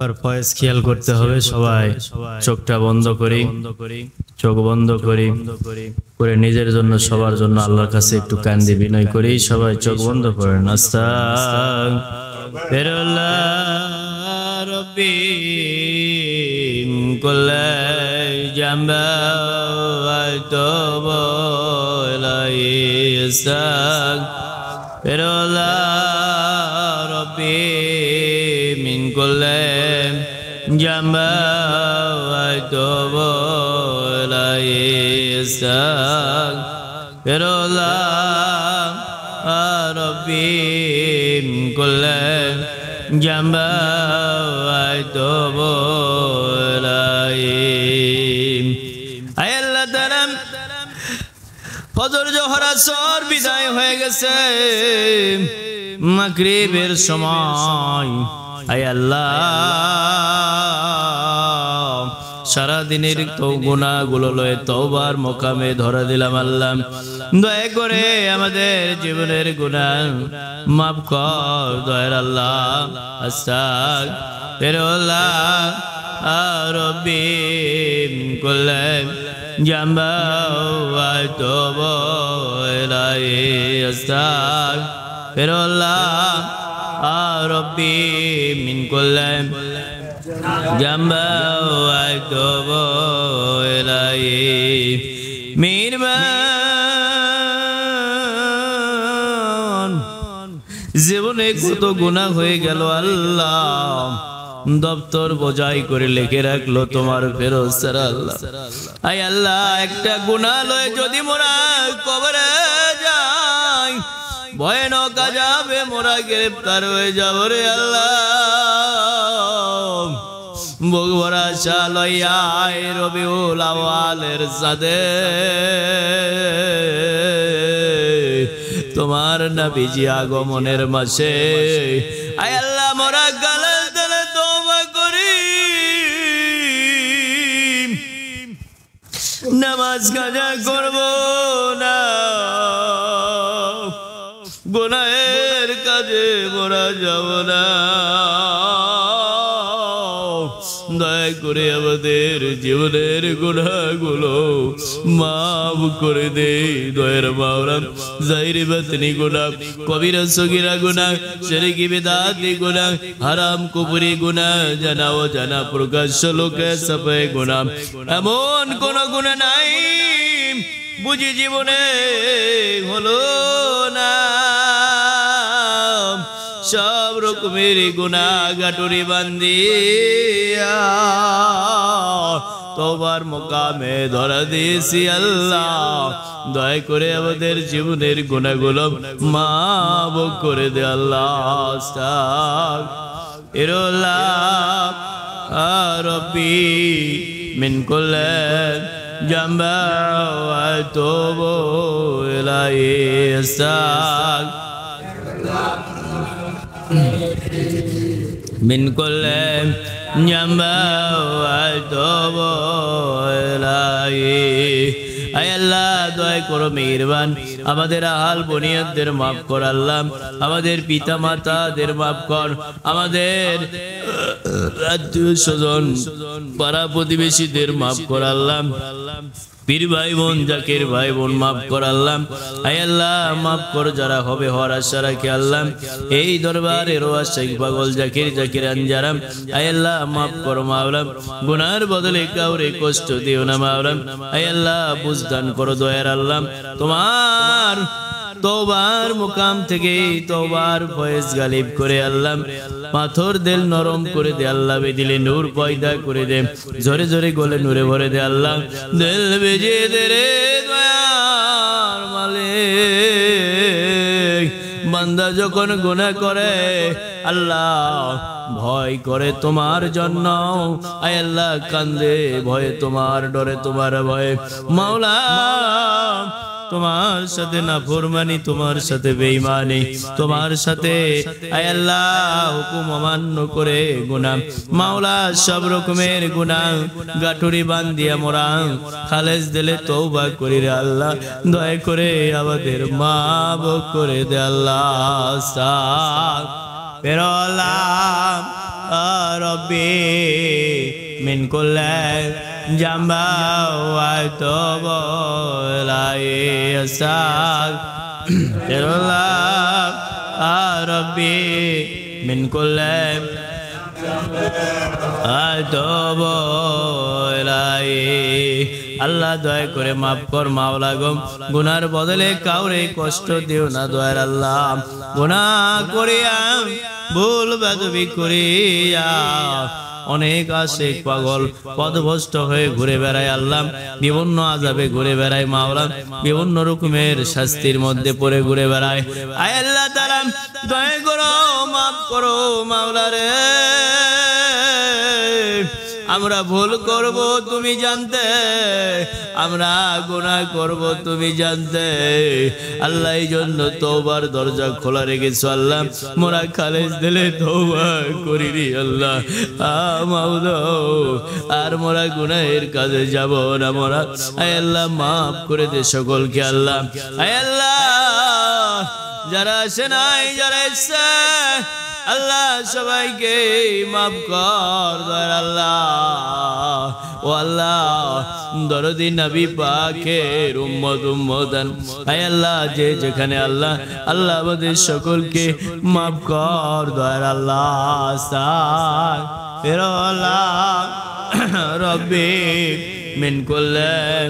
আর ফয়েজ খেয়াল করতে হবে সবাই চোখটা বন্ধ করি চোখ বন্ধ করি করে নিজের জন্য সবার জন্য আল্লাহর কাছে একটু কান্দি বিনয় করি সবাই চোখ বন্ধ করেন আস্তাগফিরুল্লাহ রব্বি কুল্লা জামবা ওয়া তাওবা ইলাইহি আস্তাগফিরুল্লাহ রব্বি মিন কুল্লি জামবা ওয়া তাওবা ইলাইহি আস্তাগফিরুল্লাহ রব্বি মিন কুল্লি জামবা ওয়া তাওবা ইলাইহি আয় আল্লাহ তাআলা ফজর জোহর আসর বিদায় হয়ে গেছে মাগরিবের সময় আয় আল্লাহ সারা দিনের তো গুনাহগুলো লয়ে তওবার মোকামে ধরা দিলাম আল্লাহ দয়া করে আমাদের জীবনের গুনাহ মাফ কর দয়ার আল্লাহ আস্তাগফিরুল্লাহ রব্বি কুল্লি জামবা ওয়া তাওবা ইলাইহি আস্তাগফিরুল্লাহ রব্বি মিন কুল্লি জামবা ওয়া তাওবা ইলাইহি মিরমান জীবনে কত গুনাহ হয়ে গেল আল্লাহ দপ্তর বোঝাই করে লিখে রাখলো তোমার ফেরেশতারা আল্লাহ আয় আল্লাহ একটা গুনাহ লয়ে যদি মোরা কবরে যাই ভয়ানক আযাবে মোরা গ্রেফতার হয়ে যাব রে আল্লাহ বুক ভরা আশা লইয়া আয় রবিউল আউয়ালের সাদে তোমার নবীজি আগমনের মাসে আয় আল্লাহ মোরা গালে নামাজ কাজা করব না গুনাহের কাজে মোরা যাব না দয়া করে আমাদের জীবনের গুনাহগুলো মাফ করে দে দয়ার মাওলা জাহিরি বাতিনি গুনাহ কবিরা সগীরা গুনাহ শিরকি বিদআতি গুনাহ হারাম কুফরি গুনাহ জানা ও জানা প্রকাশ্য লোকে সবে গুনাহ এমন কোন গুনাহ নাই বুঝি জীবনে হলো না সব রকমের গুনাহ গাটুরি বান্দিয়া তওবার মোকামে ধরা দিয়েছি আল্লাহ দয়া করে আমাদের জীবনের গুনাহগুলো মাফ করে দে আল্লাহ আস্তাগফিরুল্লাহ রব্বি মিন কুল্লি জামবা ওয়া তাওবা ইলাইহি আস্তাগফিরুল্লাহ মিন কুল্লি জামবা ওয়া তাওবা ইলাইহি আয় আল্লাহ দয়া করো মেহেরবান আমাদের আহাল বুনিয়াদদের মাফ কর আল্লাহ আমাদের পিতা মাতাদের মাফ কর আমাদের আত্মীয় স্বজন পাড়া প্রতিবেশীদের মাফ কর আল্লাহ পীর ভাই বোন জাকির ভাই বোন মাফ কর আল্লাহ আয় আল্লাহ মাফ কর যারা হবে হওয়ার আশা রাখে আল্লাহ এই দরবারে রোয়া শেখ পাগল জাকির আনজারাম আয় আল্লাহ মাফ কর মাওলা গুনার বদলে কাউরে কষ্ট দিও না মাওলা আয় আল্লাহ বুঝদান করো দয়ার আল্লাহ তোমার তওবার মুকাম থেকে তওবার ফয়েজ গালিব করে আল্লাহ পাথর দিল নরম করে দে আল্লাহ দিলে নূর পয়দা করে দে জোরে জোরে গলে নূরে ভরে দে আল্লাহ দিল বেজে দে রে দয়ার মালিক বান্দা যখন গুনাহ করে আল্লাহ ভয় করে তোমার জন্য আয় আল্লাহ কান্দে ভয়ে তোমার ডরে তোমার ভয়ে মাওলা তোমার সাথে নাফরমানি তোমার সাথে বেঈমানি তোমার সাথে আয় আল্লাহ হুকুম অমান্য করে গুনাহ মাওলা সব রকমের গুনাহ গাটুরি বান্ধিয়া মোরা খালেস দিলে তওবা করি রে আল্লাহ দয়া করে আমাদের মাফ করে দে আল্লাহ আস্তাগফিরুল্লাহ ربي من كل جنب وأتوب إليه أستغفر الله ربي من كل أتوب إليه আল্লাহ দয়া করে মাফ কর মাওলা গো গুনার বদলে কাউরে কষ্ট দিও না দয়ার আল্লাহ গুনাহ করিয়া ভুল বেদবি করিয়া অনেক আশিক পাগল পদভ্রষ্ট হয়ে ঘুরে বেড়ায় আল্লাহ বিভিন্ন আযাবে ঘুরে বেড়ায় মাওলা বিভিন্ন রকমের শাস্তির মধ্যে পড়ে ঘুরে বেড়ায় আয় আল্লাহ তাআলা দয়া করো মাফ করো মাওলা রে আমরা ভুল করব তুমি জানতে আমরা গুনাহ করব তুমি জানতে আল্লাহ এই জন্য তওবার দরজা খোলা রেখেছো আল্লাহ মোরা খালেস দিলে তওবা করি রে আল্লাহ মাওলা আর মোরা গুনাহের কাজে যাব না মোরা আয় আল্লাহ maaf করে দে সকলকে আল্লাহ আয় আল্লাহ যারা আসে নাই যারা এসে আল্লাহ সবাইকে মাফ কর দয়ার আল্লাহ ও আল্লাহ দরদি নবী পাকের উম্মতান আয় আল্লাহ যে যেখানে আল্লাহ আল্লাহ আমাদের সকলকে মাফ কর দয়ার আল্লাহ আস্তাগফিরুল্লাহ রব্বি মিন কুল্লি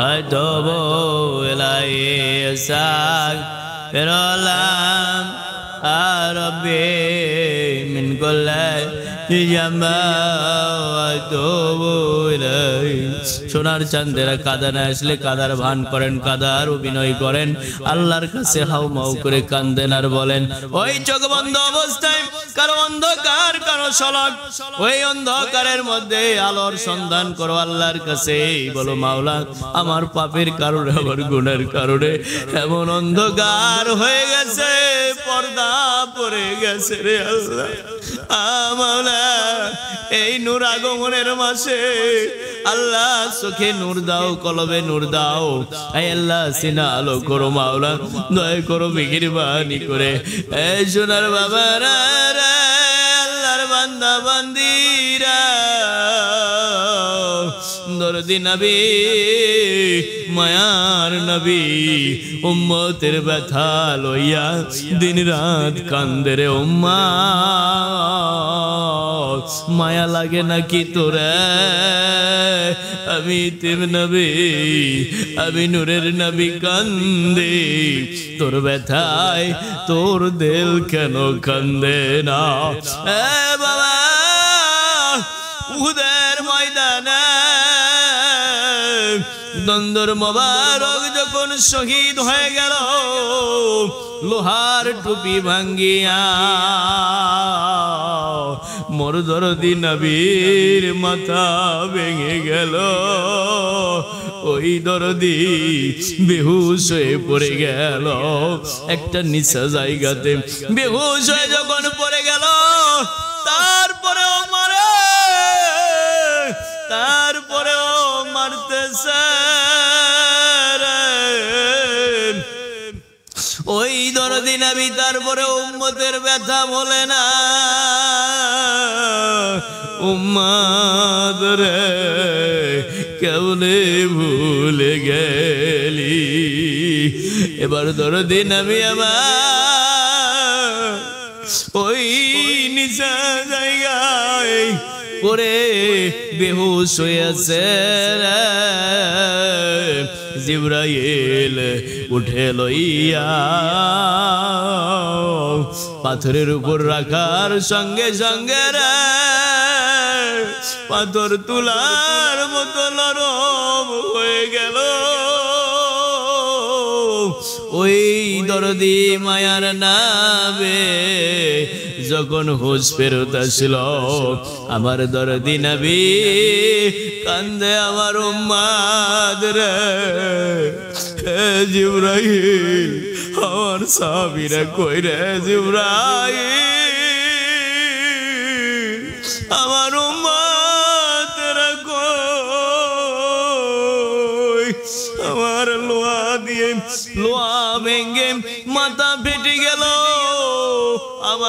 আতুবু ইলাইহি আস্তাগফিরুল্লাহ ربي من كل جنب وأتوب إليه সোনার চাঁদেরা কাঁদা না আসলে কাদার ভান করেন কাদার অভিনয় করেন আল্লাহর কাছে হাউমাউ করে কান্দেন আর বলেন ওই চোখ বন্ধ অবস্থায় কারো অন্ধকার কারো সলক ওই অন্ধকারের মধ্যে আলোর সন্ধান করো আল্লাহর কাছে বলো মাওলা আমার পাপের কারণে আমার গুনাহের কারণে এমন অন্ধকার হয়ে গেছে পর্দা পড়ে গেছে রে আল্লাহ মাওলা এই নূর আগমনের মাসে আল্লাহ চোখে নূর দাও কলবে নূর দাও আয় আল্লাহ সিনা আলো করো মাওলা দয়া করো মেহেরবানি করে এই সোনার বাবারা আল্লাহর বান্দা বান্দিরা দরদি নবী মায়ার নবী উম্মতের ব্যথা লইয়া দিন রাত কান্দে রে উম্মত মায়া লাগে নাকি তোরে আমি তিম নবী আমি নূরের নবী কান্দে তোর ব্যথায় তোর দিল কেন কান্দে না এ বাবা উহুদের ময়দানে দ্বন্দ্বর মোবারক যখন শহীদ হয়ে গেল লোহার টুপি ভাঙ্গিয়া মোর দরদি নবীর মাথা ভেঙে গেল ওই দরদি বেহুশ হয়ে পড়ে গেল একটা নিচা জায়গাতে বেহুশ হয়ে যখন পড়ে গেল তারপরেও মারে তারপরেও মারতেছে ওই দরদি নবী তারপরে উম্মতের ব্যথা বলে না উম্মত রে কেমনে ভুলে গেলি এবার দরদি নবী আমার ওই নিচা জায়গায় পরে বেহুশ হয়ে আছে জিবরাইল উঠে লইয়া পাথরের উপর রাখার সঙ্গে সঙ্গে রে পাথর তুলার মতো নরম হয়ে গেল ওই দরদি মায়ার নামে যখন হুঁশ ফেরত আসল আমার দরদি নবী কান্দে আমার উম্মাদ রে জিবরাইল আমার সাহাবীরা কই রে জিবরাইল আমার উম্মাদরা কই আমার লোহা ভেঙ্গে মাথা ফেটে গেল আমার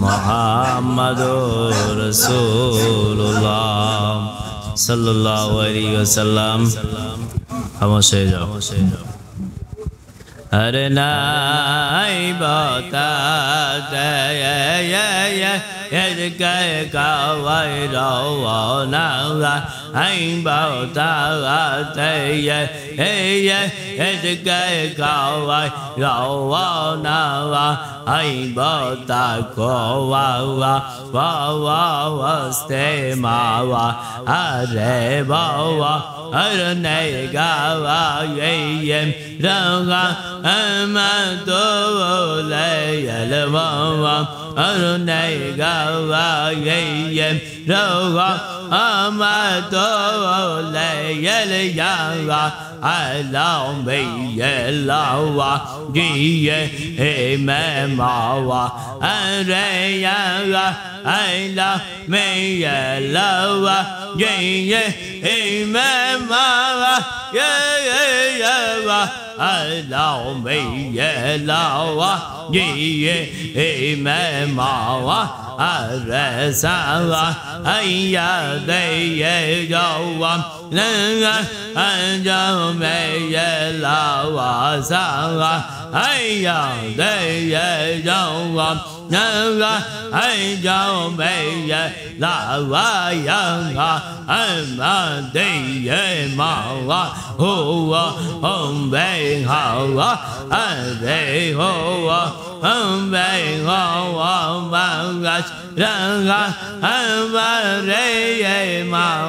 Muhammadur Rasulullah sallallahu alaihi wasallam. Hamoshe jao. Arenai bata ya cái cao vai đầu na anh bảo ta tây cái cao vai đầu na anh bảo ta có wa ste ma wa are ba ở này ga yem ra ma to le le wa ở này ga yem ra ma to le ya ai lao mi lao wa ji me ma wa re ya ai la mi lao wa ji me ma wa ai lao mi lao wa ji me ma wa re sa wa ai ya de yo wa anh cho mẹ về là hòa sang ai giờ đây về cho nhớ ai cho mẹ về là hòa dân anh mà đi về mà hô ông về hậu anh về hô ông về hô mà ra anh mà đi mà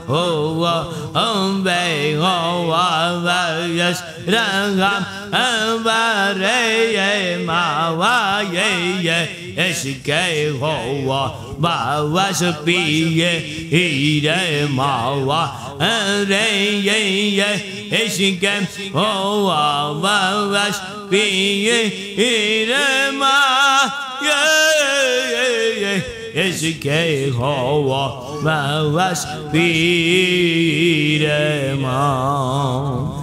hô ông về hô và ra ba re ma wa ye eske ho ba wa spi ye de ma wa re ye eske ho ba wa spi ye de ma ye eske ho ba wa spi de ma